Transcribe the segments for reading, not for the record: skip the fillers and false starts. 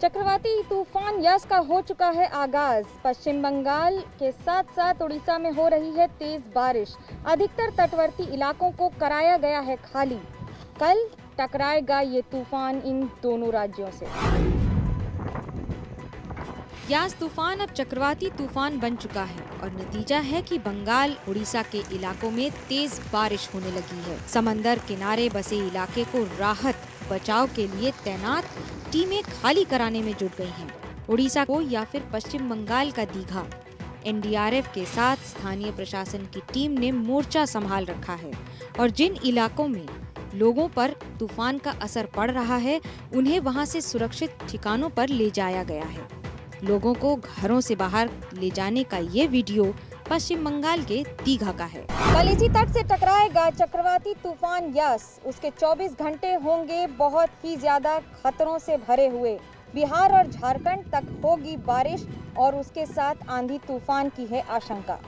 चक्रवाती तूफान यस का हो चुका है आगाज। पश्चिम बंगाल के साथ साथ उड़ीसा में हो रही है तेज बारिश। अधिकतर तटवर्ती इलाकों को कराया गया है खाली। कल टकराएगा ये तूफान इन दोनों राज्यों से। यास तूफान अब चक्रवाती तूफान बन चुका है और नतीजा है कि बंगाल उड़ीसा के इलाकों में तेज बारिश होने लगी है। समंदर किनारे बसे इलाके को राहत बचाव के लिए तैनात टीमें खाली कराने में जुट गई हैं। उड़ीसा को या फिर पश्चिम बंगाल का दीघा एनडीआरएफ के साथ स्थानीय प्रशासन की टीम ने मोर्चा संभाल रखा है और जिन इलाकों में लोगों पर तूफान का असर पड़ रहा है उन्हें वहां से सुरक्षित ठिकानों पर ले जाया गया है। लोगों को घरों से बाहर ले जाने का ये वीडियो पश्चिम बंगाल के दीघा का है। कल इसी तट से टकराएगा चक्रवाती तूफान यस। उसके 24 घंटे होंगे बहुत ही ज्यादा खतरों से भरे हुए। बिहार और झारखंड तक होगी बारिश और उसके साथ आंधी तूफान की है आशंका।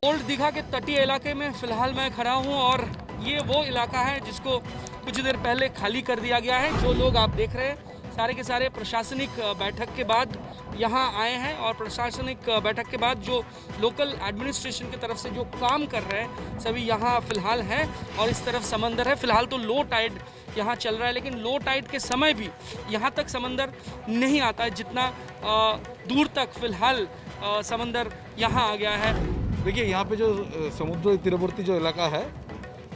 ओल्ड दीघा के तटीय इलाके में फिलहाल मैं खड़ा हूं और ये वो इलाका है जिसको कुछ देर पहले खाली कर दिया गया है। जो लोग आप देख रहे हैं सारे के सारे प्रशासनिक बैठक के बाद यहाँ आए हैं और प्रशासनिक बैठक के बाद जो लोकल एडमिनिस्ट्रेशन की तरफ से जो काम कर रहे हैं सभी यहाँ फिलहाल हैं। और इस तरफ समंदर है। फिलहाल तो लो टाइड यहाँ चल रहा है लेकिन लो टाइड के समय भी यहाँ तक समंदर नहीं आता है जितना दूर तक फिलहाल समंदर यहाँ आ गया है। देखिए यहाँ पे जो समुद्र तीरवर्ती जो इलाका है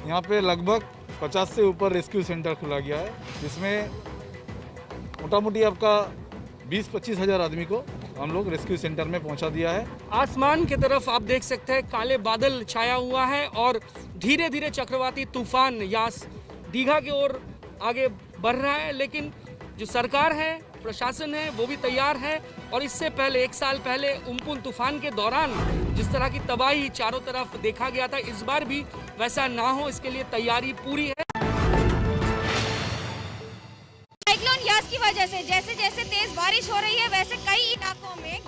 यहाँ पे लगभग 50 से ऊपर रेस्क्यू सेंटर खुला गया है जिसमें मोटा मोटी आपका 20-25 हज़ार आदमी को हम लोग रेस्क्यू सेंटर में पहुंचा दिया है। आसमान की तरफ आप देख सकते हैं काले बादल छाया हुआ है और धीरे धीरे चक्रवाती तूफान यास दीघा की ओर आगे बढ़ रहा है। लेकिन जो सरकार है प्रशासन है वो भी तैयार है और इससे पहले 1 साल पहले उम्पुन तूफान के दौरान जिस तरह की तबाही चारों तरफ देखा गया था इस बार भी वैसा ना हो इसके लिए तैयारी पूरी है। साइक्लोन यास की वजह से जैसे जैसे तेज बारिश हो रही है वैसे कई इलाकों में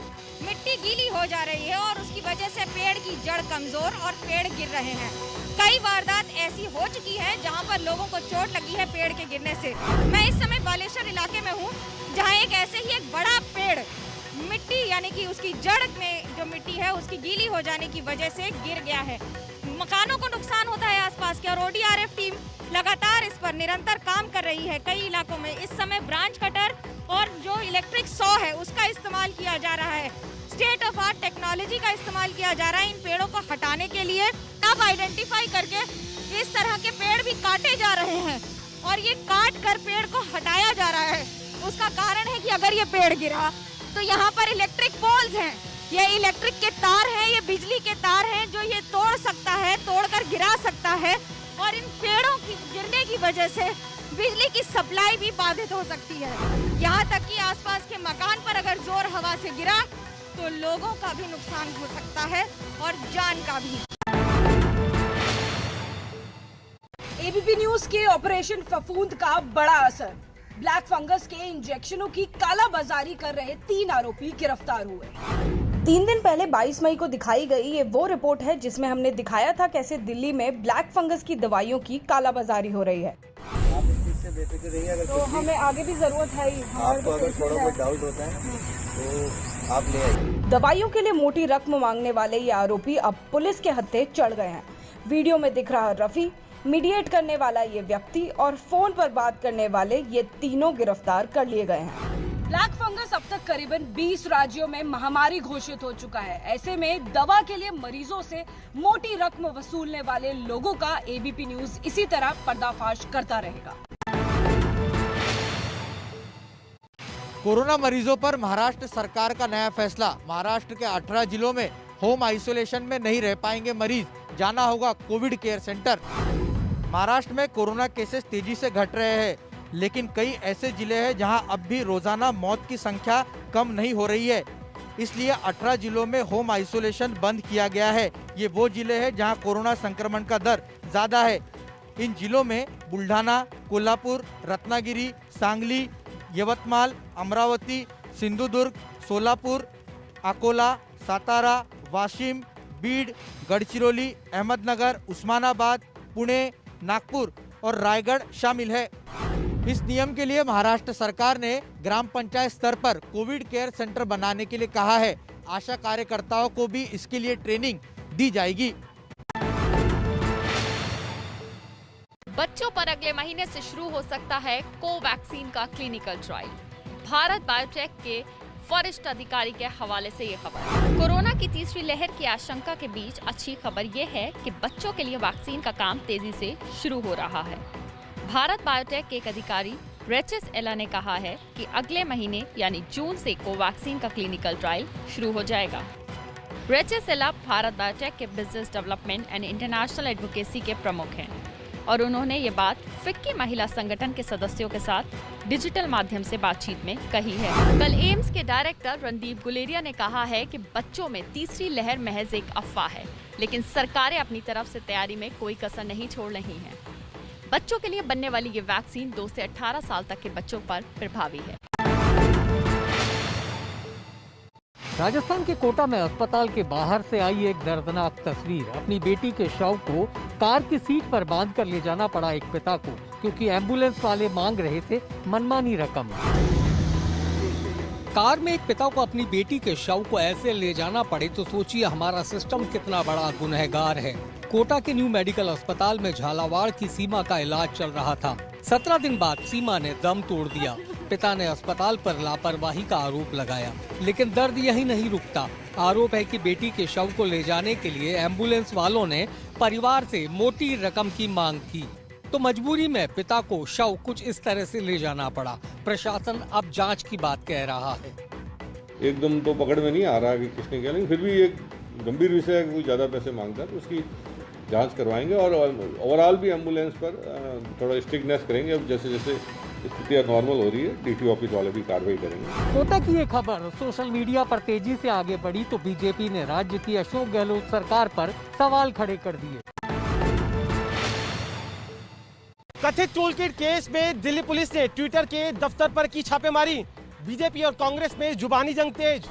मिट्टी गीली हो जा रही है और उसकी वजह से पेड़ की जड़ कमजोर और पेड़ गिर रहे हैं। कई वारदात ऐसी हो चुकी है जहां पर लोगों को चोट लगी है पेड़ के गिरने से। मैं इस समय बालेश्वर इलाके में हूं जहां ऐसे ही एक बड़ा पेड़ मिट्टी यानी कि उसकी जड़ में जो मिट्टी है उसकी गीली हो जाने की वजह से गिर गया है। मकानों को नुकसान होता है आसपास के और ओडीआरएफ टीम लगातार इस पर निरंतर काम कर रही है। कई इलाकों में इस समय ब्रांच कटर और जो इलेक्ट्रिक सॉ है उसका इस्तेमाल किया जा रहा है। स्टेट ऑफ आर्ट टेक्नोलॉजी का इस्तेमाल किया जा रहा है इन पेड़ों को हटाने के लिए। अब आइडेंटिफाई करके इस तरह के पेड़ भी काटे जा रहे हैं और ये काट कर पेड़ को हटाया जा रहा है। उसका कारण है कि अगर ये पेड़ गिरा तो यहाँ पर इलेक्ट्रिक पोल्स हैं, ये इलेक्ट्रिक के तार हैं, ये बिजली के तार हैं जो ये तोड़ सकता है, तोड़कर गिरा सकता है और इन पेड़ों की गिरने की वजह से बिजली की सप्लाई भी बाधित हो सकती है। यहाँ तक कि आसपास के मकान पर अगर जोर हवा से गिरा तो लोगों का भी नुकसान हो सकता है और जान का भी। एबीपी न्यूज के ऑपरेशन फफूंद का बड़ा असर। ब्लैक फंगस के इंजेक्शनों की कालाबाजारी कर रहे 3 आरोपी गिरफ्तार हुए। 3 दिन पहले 22 मई को दिखाई गई ये वो रिपोर्ट है जिसमें हमने दिखाया था कैसे दिल्ली में ब्लैक फंगस की दवाइयों की कालाबाजारी हो रही है। तो हमें आगे भी जरूरत है ही। आपको अगर थोड़ा बहुत डाउट होता है तो आप ले आइए। दवाइयों के लिए मोटी रकम मांगने वाले ये आरोपी अब पुलिस के हत्थे चढ़ गए हैं। वीडियो में दिख रहा रफी, मीडिएट करने वाला ये व्यक्ति और फोन पर बात करने वाले ये तीनों गिरफ्तार कर लिए गए हैं। ब्लैक फंगस अब तक करीबन 20 राज्यों में महामारी घोषित हो चुका है। ऐसे में दवा के लिए मरीजों से मोटी रकम वसूलने वाले लोगों का एबीपी न्यूज इसी तरह पर्दाफाश करता रहेगा। कोरोना मरीजों पर महाराष्ट्र सरकार का नया फैसला। महाराष्ट्र के 18 जिलों में होम आइसोलेशन में नहीं रह पाएंगे मरीज, जाना होगा कोविड केयर सेंटर। महाराष्ट्र में कोरोना केसेस तेजी से घट रहे हैं लेकिन कई ऐसे जिले हैं जहां अब भी रोजाना मौत की संख्या कम नहीं हो रही है। इसलिए 18 जिलों में होम आइसोलेशन बंद किया गया है। ये वो जिले हैं जहां कोरोना संक्रमण का दर ज्यादा है। इन जिलों में बुल्ढाना, कोल्हापुर, रत्नागिरी, सांगली, यवतमाल, अमरावती, सिंधुदुर्ग, सोलापुर, अकोला, सातारा, वाशिम, बीड, गढ़चिरौली, अहमदनगर, उस्मानाबाद, पुणे, नागपुर और रायगढ़ शामिल है। इस नियम के लिए महाराष्ट्र सरकार ने ग्राम पंचायत स्तर पर कोविड केयर सेंटर बनाने के लिए कहा है। आशा कार्यकर्ताओं को भी इसके लिए ट्रेनिंग दी जाएगी। बच्चों पर अगले महीने से शुरू हो सकता है कोवैक्सीन का क्लिनिकल ट्रायल। भारत बायोटेक के वरिष्ठ अधिकारी के हवाले से ये खबर। कोरोना की तीसरी लहर की आशंका के बीच अच्छी खबर ये है कि बच्चों के लिए वैक्सीन का काम तेजी से शुरू हो रहा है। भारत बायोटेक के एक अधिकारी रेचेस एला ने कहा है कि अगले महीने यानी जून से कोवैक्सीन का क्लिनिकल ट्रायल शुरू हो जाएगा। रेचेस एला भारत बायोटेक के business development and international advocacy के प्रमुख हैं और उन्होंने ये बात फिक्की महिला संगठन के सदस्यों के साथ डिजिटल माध्यम से बातचीत में कही है। कल एम्स के डायरेक्टर रणदीप गुलेरिया ने कहा है कि बच्चों में तीसरी लहर महज एक अफवाह है, लेकिन सरकारें अपनी तरफ से तैयारी में कोई कसर नहीं छोड़ रही हैं। बच्चों के लिए बनने वाली ये वैक्सीन 2 से 18 साल तक के बच्चों पर प्रभावी है। राजस्थान के कोटा में अस्पताल के बाहर से आई एक दर्दनाक तस्वीर। अपनी बेटी के शव को कार की सीट पर बांधकर ले जाना पड़ा एक पिता को, क्योंकि एम्बुलेंस वाले मांग रहे थे मनमानी रकम। कार में एक पिता को अपनी बेटी के शव को ऐसे ले जाना पड़े तो सोचिए हमारा सिस्टम कितना बड़ा गुनहगार है। कोटा के न्यू मेडिकल अस्पताल में झालावाड़ की सीमा का इलाज चल रहा था। 17 दिन बाद सीमा ने दम तोड़ दिया। पिता ने अस्पताल पर लापरवाही का आरोप लगाया, लेकिन दर्द यही नहीं रुकता। आरोप है कि बेटी के शव को ले जाने के लिए एम्बुलेंस वालों ने परिवार से मोटी रकम की मांग की, तो मजबूरी में पिता को शव कुछ इस तरह से ले जाना पड़ा। प्रशासन अब जांच की बात कह रहा है। एकदम तो पकड़ में नहीं आ रहा कि किसने किया, लेकिन फिर भी एक गंभीर विषय है। कोई ज्यादा पैसे मांगता है तो उसकी जांच करवाएंगे और ओवरऑल भी एम्बुलेंस पर थोड़ा स्ट्रिक्टनेस करेंगे। अब जैसे जैसे स्थिति नॉर्मल हो रही है, डीटी ऑफिस वाले भी कार्रवाई करेंगे। कोटा की ये खबर सोशल मीडिया पर तेजी से आगे बढ़ी तो बीजेपी ने राज्य की अशोक गहलोत सरकार पर सवाल खड़े कर दिए। कथित टूलकिट केस में दिल्ली पुलिस ने ट्विटर के दफ्तर पर की छापेमारी। बीजेपी और कांग्रेस में जुबानी जंग तेज।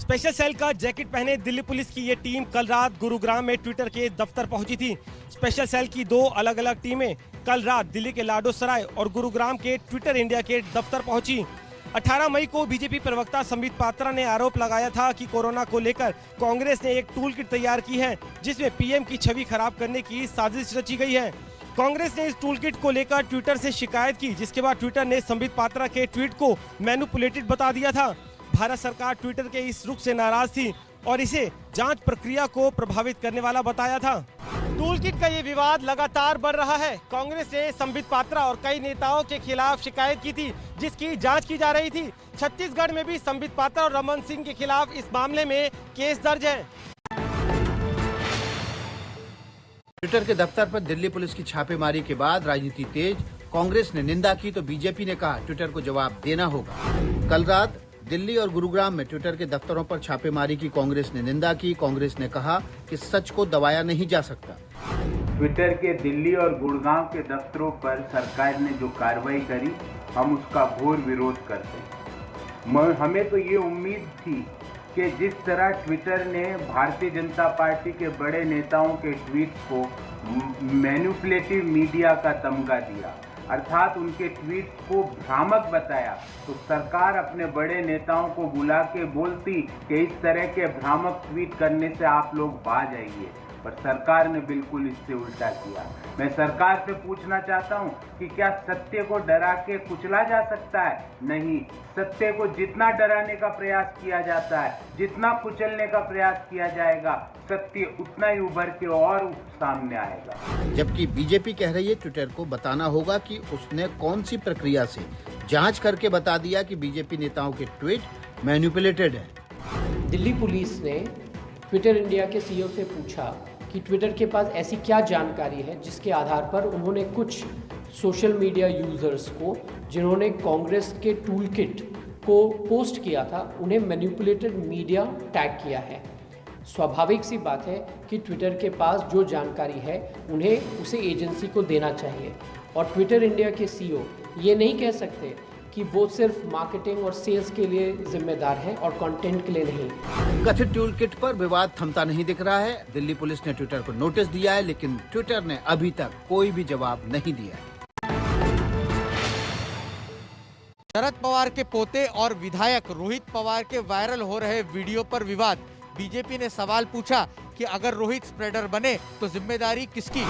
स्पेशल सेल का जैकेट पहने दिल्ली पुलिस की ये टीम कल रात गुरुग्राम में ट्विटर के दफ्तर पहुंची थी। स्पेशल सेल की 2 अलग अलग टीमें कल रात दिल्ली के लाडो सराय और गुरुग्राम के ट्विटर इंडिया के दफ्तर पहुंची। 18 मई को बीजेपी प्रवक्ता संबित पात्रा ने आरोप लगाया था कि कोरोना को लेकर कांग्रेस ने एक टूल किट तैयार की है, जिसमें पीएम की छवि खराब करने की साजिश रची गई है। कांग्रेस ने इस टूल किट को लेकर ट्विटर से शिकायत की, जिसके बाद ट्विटर ने संबित पात्रा के ट्वीट को मैनिपुलेटेड बता दिया था। भारत सरकार ट्विटर के इस रुख से नाराज थी और इसे जांच प्रक्रिया को प्रभावित करने वाला बताया था। टूल किट का ये विवाद लगातार बढ़ रहा है। कांग्रेस ने संबित पात्रा और कई नेताओं के खिलाफ शिकायत की थी, जिसकी जांच की जा रही थी। छत्तीसगढ़ में भी संबित पात्रा और रमन सिंह के खिलाफ इस मामले में केस दर्ज है। ट्विटर के दफ्तर पर दिल्ली पुलिस की छापेमारी के बाद राजनीति तेज। कांग्रेस ने निंदा की तो बीजेपी ने कहा ट्विटर को जवाब देना होगा। कल रात दिल्ली और गुरुग्राम में ट्विटर के दफ्तरों पर छापेमारी की कांग्रेस ने निंदा की। कांग्रेस ने कहा कि सच को दबाया नहीं जा सकता। ट्विटर के दिल्ली और गुड़गांव के दफ्तरों पर सरकार ने जो कार्रवाई करी, हम उसका घोर विरोध करते हैं। हमें तो ये उम्मीद थी कि जिस तरह ट्विटर ने भारतीय जनता पार्टी के बड़े नेताओं के ट्वीट्स को मैनिपुलेटिव मीडिया का तमगा दिया, अर्थात उनके ट्वीट्स को भ्रामक बताया, तो सरकार अपने बड़े नेताओं को बुला के बोलती कि इस तरह के भ्रामक ट्वीट करने से आप लोग बाज आइए, पर सरकार ने बिल्कुल इससे उल्टा किया। मैं सरकार से पूछना चाहता हूं कि क्या सत्य को डरा के कुचला जा सकता है? नहीं, सत्य को जितना डराने का प्रयास किया जाता है, जितना कुचलने का प्रयास किया जाएगा, सत्य उतना ही उभर के और सामने आएगा। जबकि बीजेपी कह रही है ट्विटर को बताना होगा कि उसने कौन सी प्रक्रिया से जांच करके बता दिया कि बीजेपी नेताओं के ट्वीट मैनिपुलेटेड है। दिल्ली पुलिस ने ट्विटर इंडिया के सीईओ से पूछा कि ट्विटर के पास ऐसी क्या जानकारी है जिसके आधार पर उन्होंने कुछ सोशल मीडिया यूजर्स को, जिन्होंने कांग्रेस के टूल किट को पोस्ट किया था, उन्हें मैनिपुलेटेड मीडिया टैग किया है। स्वाभाविक सी बात है कि ट्विटर के पास जो जानकारी है उन्हें उसे एजेंसी को देना चाहिए, और ट्विटर इंडिया के सीईओ ये नहीं कह सकते कि वो सिर्फ मार्केटिंग और सेल्स के लिए जिम्मेदार हैं और कंटेंट के लिए नहीं। कथित टूल किट पर विवाद थमता नहीं दिख रहा है। दिल्ली पुलिस ने ट्विटर को नोटिस दिया है, लेकिन ट्विटर ने अभी तक कोई भी जवाब नहीं दिया है। शरद पवार के पोते और विधायक रोहित पवार के वायरल हो रहे वीडियो पर विवाद। बीजेपी ने सवाल पूछा कि अगर रोहित स्प्रेडर बने तो जिम्मेदारी किसकी?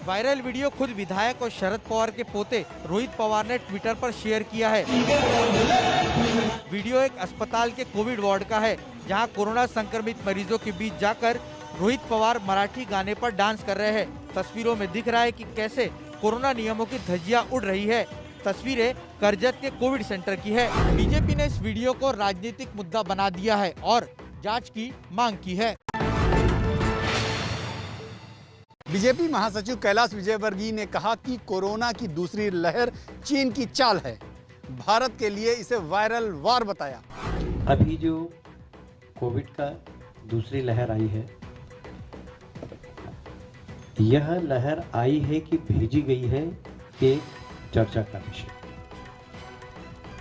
वायरल वीडियो खुद विधायक और शरद पवार के पोते रोहित पवार ने ट्विटर पर शेयर किया है। वीडियो एक अस्पताल के कोविड वार्ड का है, जहां कोरोना संक्रमित मरीजों के बीच जाकर रोहित पवार मराठी गाने पर डांस कर रहे हैं। तस्वीरों में दिख रहा है कि कैसे कोरोना नियमों की धज्जियां उड़ रही है। तस्वीरें करजत के कोविड सेंटर की है। बीजेपी ने इस वीडियो को राजनीतिक मुद्दा बना दिया है और जांच की मांग की है। बीजेपी महासचिव कैलाश विजयवर्गीय ने कहा कि कोरोना की दूसरी लहर चीन की चाल है। भारत के लिए इसे वायरल वार बताया। अभी जो कोविड का दूसरी लहर आई है, यह लहर आई है कि भेजी गई है एक चर्चा का विषय,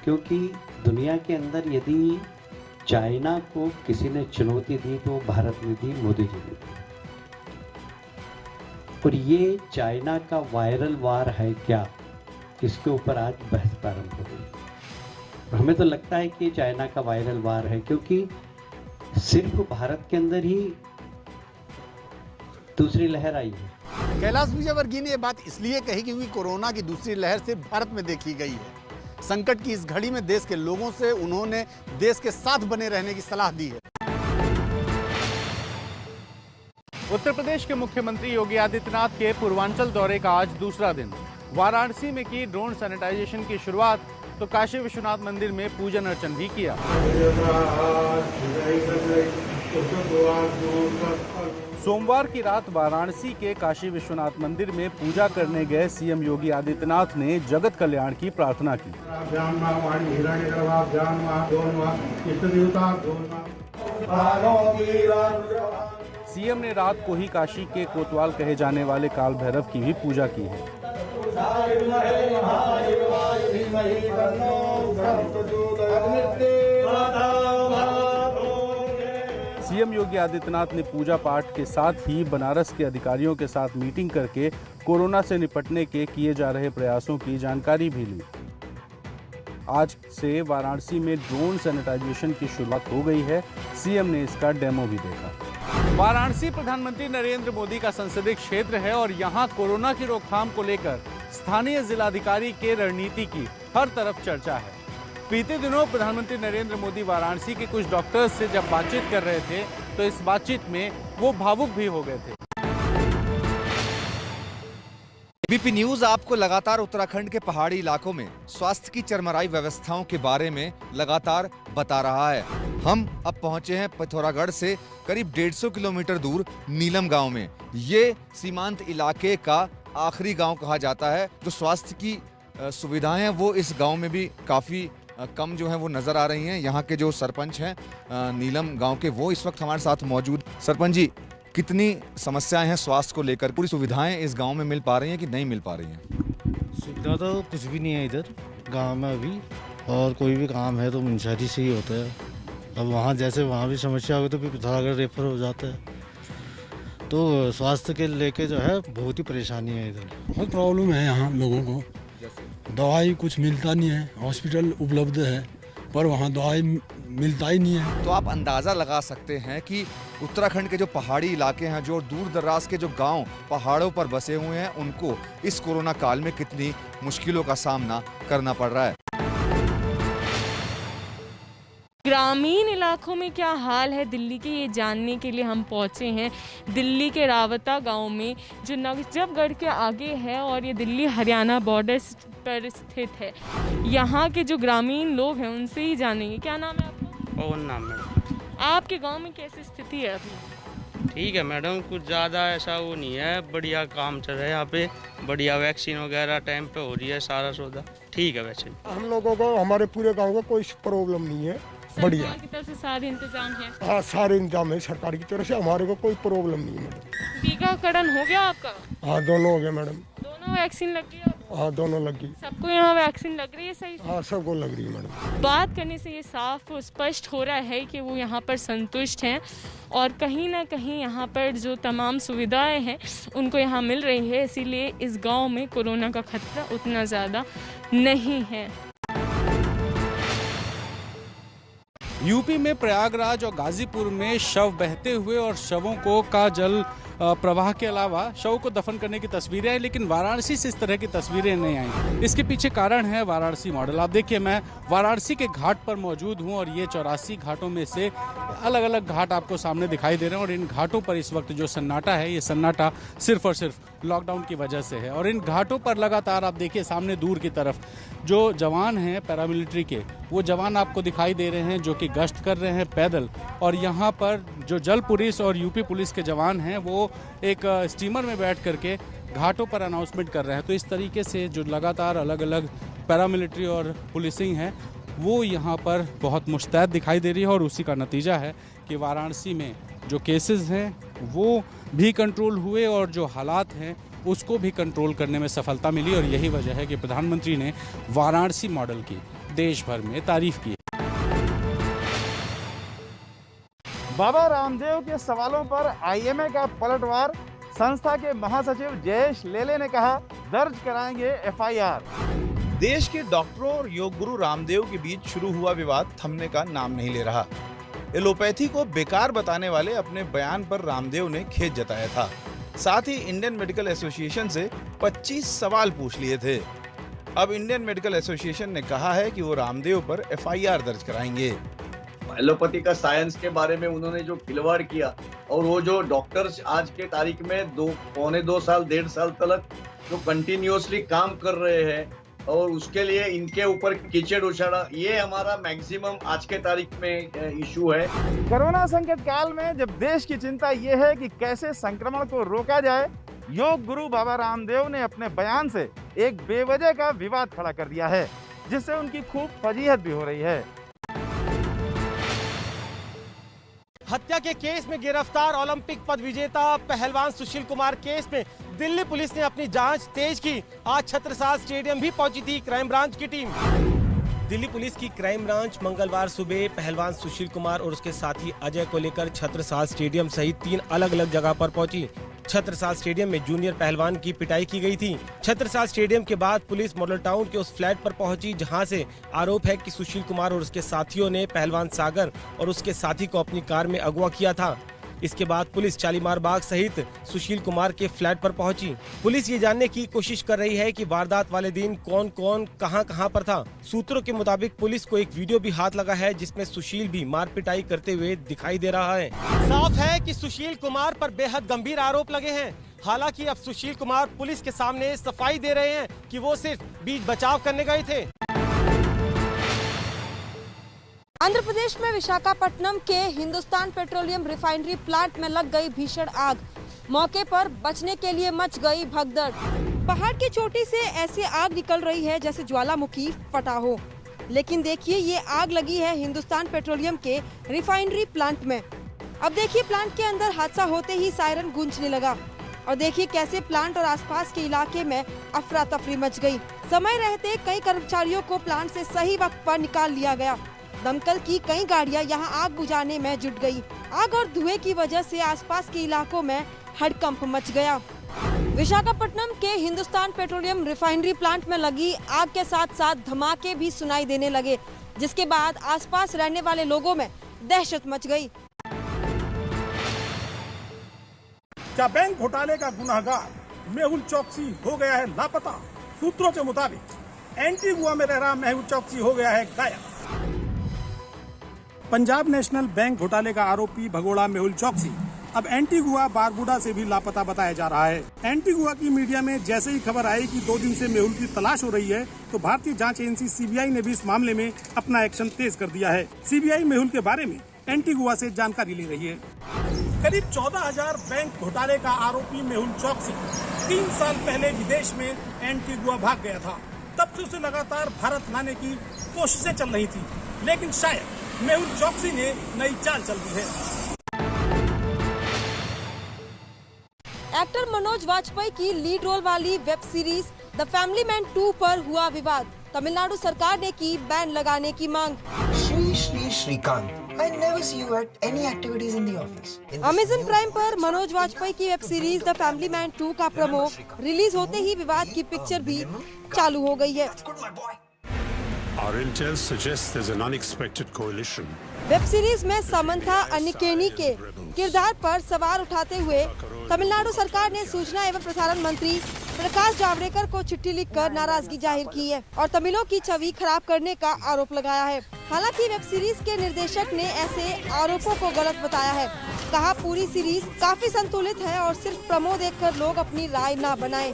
क्योंकि दुनिया के अंदर यदि चाइना को किसी ने चुनौती दी तो भारत ने दी, मोदी जी ने दी। और ये चाइना का वायरल वार है क्या, इसके ऊपर आज बहस प्रारंभ हो गई। हमें तो लगता है कि चाइना का वायरल वार है, क्योंकि सिर्फ भारत के अंदर ही दूसरी लहर आई है। कैलाश विजयवर्गीय ने यह बात इसलिए कही क्योंकि कोरोना की दूसरी लहर से भारत में देखी गई है। संकट की इस घड़ी में देश के लोगों से उन्होंने देश के साथ बने रहने की सलाह दी है। उत्तर प्रदेश के मुख्यमंत्री योगी आदित्यनाथ के पूर्वांचल दौरे का आज दूसरा दिन। वाराणसी में की ड्रोन सैनिटाइजेशन की शुरुआत तो काशी विश्वनाथ मंदिर में पूजन अर्चन भी किया। सोमवार की रात वाराणसी के काशी विश्वनाथ मंदिर में पूजा करने गए सीएम योगी आदित्यनाथ ने जगत कल्याण की प्रार्थना की। सीएम ने रात को ही काशी के कोतवाल कहे जाने वाले काल भैरव की भी पूजा की है। सीएम योगी आदित्यनाथ ने पूजा पाठ के साथ ही बनारस के अधिकारियों के साथ मीटिंग करके कोरोना से निपटने के किए जा रहे प्रयासों की जानकारी भी ली। आज से वाराणसी में ड्रोन सैनिटाइजेशन की शुरुआत हो गई है। सीएम ने इसका डेमो भी देखा। वाराणसी प्रधानमंत्री नरेंद्र मोदी का संसदीय क्षेत्र है और यहां कोरोना की रोकथाम को लेकर स्थानीय जिलाधिकारी के रणनीति की हर तरफ चर्चा है। बीते दिनों प्रधानमंत्री नरेंद्र मोदी वाराणसी के कुछ डॉक्टर्स से जब बातचीत कर रहे थे तो इस बातचीत में वो भावुक भी हो गए थे। एबीपी न्यूज आपको लगातार उत्तराखंड के पहाड़ी इलाकों में स्वास्थ्य की चरमराई व्यवस्थाओं के बारे में लगातार बता रहा है। हम अब पहुंचे हैं पिथौरागढ़ से करीब 150 किलोमीटर दूर नीलम गांव में। ये सीमांत इलाके का आखिरी गांव कहा जाता है। जो स्वास्थ्य की सुविधाएं हैं वो इस गांव में भी काफ़ी कम जो है वो नज़र आ रही हैं। यहाँ के जो सरपंच हैं नीलम गांव के, वो इस वक्त हमारे साथ मौजूद। सरपंच जी, कितनी समस्याएं हैं स्वास्थ्य को लेकर? पूरी सुविधाएं इस गांव में मिल पा रही हैं कि नहीं मिल पा रही हैं? सुविधा तो कुछ भी नहीं है इधर गांव में अभी, और कोई भी काम है तो मुंशियारी से ही होता है। अब वहाँ जैसे वहाँ भी समस्या हो तो फिर पिथौरागढ़ रेफर हो जाता है। तो स्वास्थ्य के लेके जो है बहुत ही परेशानी है इधर। बहुत प्रॉब्लम है यहाँ लोगों को। दवाई कुछ मिलता नहीं है। हॉस्पिटल उपलब्ध है पर वहाँ दवाई मिलता ही नहीं है। तो आप अंदाज़ा लगा सकते हैं कि उत्तराखंड के जो पहाड़ी इलाके हैं, जो दूर दराज के जो गांव पहाड़ों पर बसे हुए हैं, उनको इस कोरोना काल में कितनी मुश्किलों का सामना करना पड़ रहा है। ग्रामीण इलाकों में क्या हाल है दिल्ली के, ये जानने के लिए हम पहुंचे हैं दिल्ली के रावता गांव में, जो नजफगढ़ के आगे है और ये दिल्ली हरियाणा बॉर्डर पर स्थित है। यहाँ के जो ग्रामीण लोग हैं उनसे ही जानेंगे। क्या नाम है आपका? पवन नाम मैडम। आपके गांव में कैसी स्थिति है अभी? ठीक है मैडम, कुछ ज़्यादा ऐसा वो नहीं है, बढ़िया काम चल रहा है यहाँ पे, बढ़िया वैक्सीन वगैरह टाइम पे हो रही है, सारा सौदा ठीक है। वैसे हम लोगों को हमारे पूरे गांव का कोई प्रॉब्लम नहीं है, बढ़िया। सरकार की तरफ से सारे इंतजाम है? हाँ, सारे इंतजाम है सरकार की तरफ से, हमारे को कोई प्रॉब्लम नहीं है मैडम। टीकाकरण हो गया आपका? हाँ, दोनों हो गए मैडम। दोनों वैक्सीन लग गई? हाँ दोनों लग गई। सबको यहाँ वैक्सीन लग रही है सही से? हाँ सबको लग रही है मैडम। बात करने से ये साफ और स्पष्ट हो रहा है कि वो यहाँ पर संतुष्ट हैं और कहीं ना कहीं यहाँ पर जो तमाम सुविधाएं हैं उनको यहाँ मिल रही है, इसीलिए इस गांव में कोरोना का खतरा उतना ज़्यादा नहीं है। यूपी में प्रयागराज और गाजीपुर में शव बहते हुए और शवों को का जल प्रवाह के अलावा शव को दफन करने की तस्वीरें आई, लेकिन वाराणसी से इस तरह की तस्वीरें नहीं आई। इसके पीछे कारण है वाराणसी मॉडल। आप देखिए, मैं वाराणसी के घाट पर मौजूद हूं और ये 84 घाटों में से अलग अलग घाट आपको सामने दिखाई दे रहे हैं और इन घाटों पर इस वक्त जो सन्नाटा है, ये सन्नाटा सिर्फ और सिर्फ लॉकडाउन की वजह से है। और इन घाटों पर लगातार आप देखिए सामने दूर की तरफ जो जवान हैं पैरामिलिट्री के, वो जवान आपको दिखाई दे रहे हैं जो कि गश्त कर रहे हैं पैदल। और यहाँ पर जो जल पुलिस और यूपी पुलिस के जवान हैं वो एक स्टीमर में बैठ करके घाटों पर अनाउंसमेंट कर रहे हैं। तो इस तरीके से जो लगातार अलग अलग पैरामिलिट्री और पुलिसिंग है वो यहाँ पर बहुत मुस्तैद दिखाई दे रही है और उसी का नतीजा है कि वाराणसी में जो केसेस हैं वो भी कंट्रोल हुए और जो हालात हैं उसको भी कंट्रोल करने में सफलता मिली। और यही वजह है कि प्रधानमंत्री ने वाराणसी मॉडल की देश भर में तारीफ की। बाबा रामदेव के सवालों पर आईएमए का पलटवार। संस्था के महासचिव जयेश लेले ने कहा, दर्ज कराएंगे एफआईआर। देश के डॉक्टरों और योग गुरु रामदेव के बीच शुरू हुआ विवाद थमने का नाम नहीं ले रहा। एलोपैथी को बेकार बताने वाले अपने बयान पर रामदेव ने खेद जताया था। साथ ही इंडियन मेडिकल एसोसिएशन से 25 सवाल पूछ लिए थे। अब इंडियन मेडिकल एसोसिएशन ने कहा है कि वो रामदेव पर एफआईआर दर्ज कराएंगे। एलोपैथी का साइंस के बारे में उन्होंने जो खिलवाड़ किया और वो जो डॉक्टर्स आज के तारीख में 2 साल 1.5 साल तक जो कंटिन्यूअसली काम कर रहे हैं और उसके लिए इनके ऊपर कीचड़ उछाड़ा, ये हमारा मैक्सिमम आज के तारीख में इशू है। कोरोना संकट काल में जब देश की चिंता ये है कि कैसे संक्रमण को रोका जाए, योग गुरु बाबा रामदेव ने अपने बयान से एक बेवजह का विवाद खड़ा कर दिया है, जिससे उनकी खूब फजीहत भी हो रही है। हत्या के केस में गिरफ्तार ओलंपिक पद विजेता पहलवान सुशील कुमार केस में दिल्ली पुलिस ने अपनी जांच तेज की। आज छत्रसाल स्टेडियम भी पहुंची थी क्राइम ब्रांच की टीम। दिल्ली पुलिस की क्राइम ब्रांच मंगलवार सुबह पहलवान सुशील कुमार और उसके साथी अजय को लेकर छत्रसाल स्टेडियम सहित 3 अलग अलग जगह पर पहुंची। छत्रसाल स्टेडियम में जूनियर पहलवान की पिटाई की गई थी। छत्रसाल स्टेडियम के बाद पुलिस मॉडल टाउन के उस फ्लैट पर पहुंची जहां से आरोप है कि सुशील कुमार और उसके साथियों ने पहलवान सागर और उसके साथी को अपनी कार में अगवा किया था। इसके बाद पुलिस शालीमार बाग सहित सुशील कुमार के फ्लैट पर पहुंची। पुलिस ये जानने की कोशिश कर रही है कि वारदात वाले दिन कौन कौन कहां पर था। सूत्रों के मुताबिक पुलिस को एक वीडियो भी हाथ लगा है जिसमें सुशील भी मार पिटाई करते हुए दिखाई दे रहा है। साफ है कि सुशील कुमार पर बेहद गंभीर आरोप लगे हैं। हालांकि अब सुशील कुमार पुलिस के सामने सफाई दे रहे हैं कि वो सिर्फ बीच बचाव करने गए थे। आंध्र प्रदेश में विशाखापट्टनम के हिंदुस्तान पेट्रोलियम रिफाइनरी प्लांट में लग गई भीषण आग। मौके पर बचने के लिए मच गई भगदड़। पहाड़ की चोटी से ऐसी आग निकल रही है जैसे ज्वालामुखी फटा हो। लेकिन देखिए, ये आग लगी है हिंदुस्तान पेट्रोलियम के रिफाइनरी प्लांट में। अब देखिए, प्लांट के अंदर हादसा होते ही सायरन गूंजने लगा और देखिए कैसे प्लांट और आसपास के इलाके में अफरा तफरी मच गई। समय रहते कई कर्मचारियों को प्लांट से सही वक्त पर निकाल लिया गया। दमकल की कई गाड़ियां यहां आग बुझाने में जुट गई। आग और धुएं की वजह से आसपास के इलाकों में हड़कंप मच गया। विशाखापट्टनम के हिंदुस्तान पेट्रोलियम रिफाइनरी प्लांट में लगी आग के साथ साथ धमाके भी सुनाई देने लगे, जिसके बाद आसपास रहने वाले लोगों में दहशत मच गई। क्या बैंक घोटाले का गुनाहगार मेहुल चौकसी हो गया है लापता? सूत्रों के मुताबिक एंटीगुआ में रह रहा मेहुल चौकसी हो गया है गायब। पंजाब नेशनल बैंक घोटाले का आरोपी भगोड़ा मेहुल चौकसी अब एंटीगुआ बारबुडा से भी लापता बताया जा रहा है। एंटीगुआ की मीडिया में जैसे ही खबर आई कि 2 दिन से मेहुल की तलाश हो रही है, तो भारतीय जांच एजेंसी सीबीआई ने भी इस मामले में अपना एक्शन तेज कर दिया है। सीबीआई मेहुल के बारे में एंटीगुआ से जानकारी ले रही है। करीब 14,000 बैंक घोटाले का आरोपी मेहुल चौकसी 3 साल पहले विदेश में एंटीगुआ भाग गया था। तब से उसे लगातार भारत लाने की कोशिशें चल रही थी, लेकिन शायद मेहुल चौकसी ने नई चाल चल दी है। एक्टर मनोज वाजपेयी की लीड रोल वाली web series the family man 2 पर हुआ विवाद। तमिलनाडु सरकार ने की बैन लगाने की मांग। Shri Shri Shrikant, I never see you at any activities in the office. Amazon prime पर मनोज वाजपेयी की web series the family man 2 का प्रोमो रिलीज होते ही विवाद की पिक्चर भी चालू हो गई है। Our intel suggests there's an unexpected coalition. Web series में समंथा अनिकेनी के किरदार पर सवार उठाते हुए तमिलनाडु सरकार ने सूचना एवं प्रसारण मंत्री प्रकाश जावड़ेकर को चिट्ठी लिखकर नाराजगी जाहिर की है और तमिलों की छवि खराब करने का आरोप लगाया है। हालांकि वेब सीरीज के निर्देशक ने ऐसे आरोपों को गलत बताया है। कहा, पूरी सीरीज काफी संतुलित है और सिर्फ प्रोमो देखकर लोग अपनी राय ना बनाएं।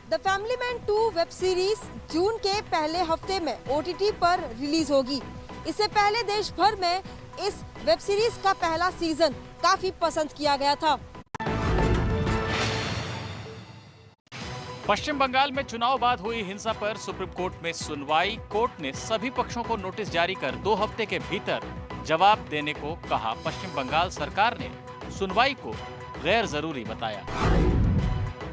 The family man 2 web series जून के पहले हफ्ते में OTT पर रिलीज होगी। इससे पहले देश भर में इस वेब सीरीज का पहला सीजन काफी पसंद किया गया था। पश्चिम बंगाल में चुनाव बाद हुई हिंसा पर सुप्रीम कोर्ट में सुनवाई। कोर्ट ने सभी पक्षों को नोटिस जारी कर 2 हफ्ते के भीतर जवाब देने को कहा। पश्चिम बंगाल सरकार ने सुनवाई को गैर जरूरी बताया।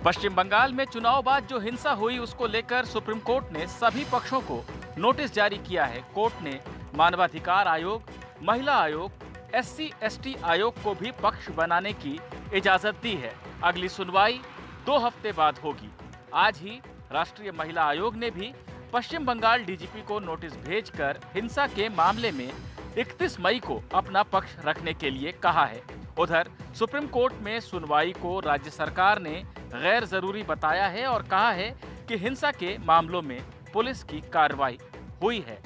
पश्चिम बंगाल में चुनाव बाद जो हिंसा हुई उसको लेकर सुप्रीम कोर्ट ने सभी पक्षों को नोटिस जारी किया है। कोर्ट ने मानवाधिकार आयोग, महिला आयोग, SC/ST आयोग को भी पक्ष बनाने की इजाजत दी है। अगली सुनवाई 2 हफ्ते बाद होगी। आज ही राष्ट्रीय महिला आयोग ने भी पश्चिम बंगाल DGP को नोटिस भेजकर हिंसा के मामले में 31 मई को अपना पक्ष रखने के लिए कहा है। उधर सुप्रीम कोर्ट में सुनवाई को राज्य सरकार ने गैर जरूरी बताया है और कहा है कि हिंसा के मामलों में पुलिस की कार्रवाई हुई है।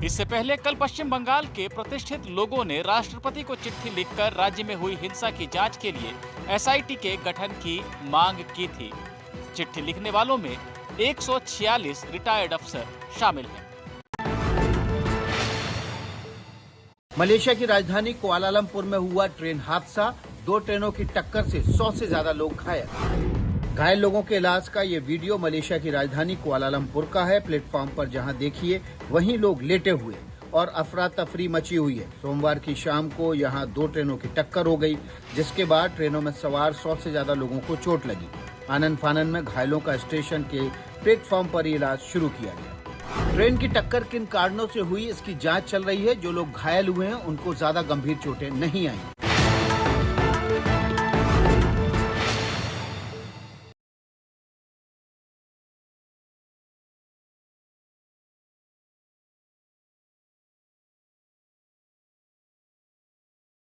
इससे पहले कल पश्चिम बंगाल के प्रतिष्ठित लोगों ने राष्ट्रपति को चिट्ठी लिखकर राज्य में हुई हिंसा की जांच के लिए SIT के गठन की मांग की थी। चिट्ठी लिखने वालों में 146 रिटायर्ड अफसर शामिल हैं। मलेशिया की राजधानी कुआलालंपुर में हुआ ट्रेन हादसा। 2 ट्रेनों की टक्कर से 100 से ज्यादा लोग घायल। घायल लोगों के इलाज का ये वीडियो मलेशिया की राजधानी कुआलालंपुर का है। प्लेटफॉर्म पर जहां देखिए वहीं लोग लेटे हुए और अफरा तफरी मची हुई है। सोमवार की शाम को यहां 2 ट्रेनों की टक्कर हो गई, जिसके बाद ट्रेनों में सवार 100 से ज्यादा लोगों को चोट लगी। आनन फानन में घायलों का स्टेशन के प्लेटफॉर्म पर इलाज शुरू किया गया। ट्रेन की टक्कर किन कारणों से हुई इसकी जांच चल रही है। जो लोग घायल हुए हैं उनको ज्यादा गंभीर चोटें नहीं आई।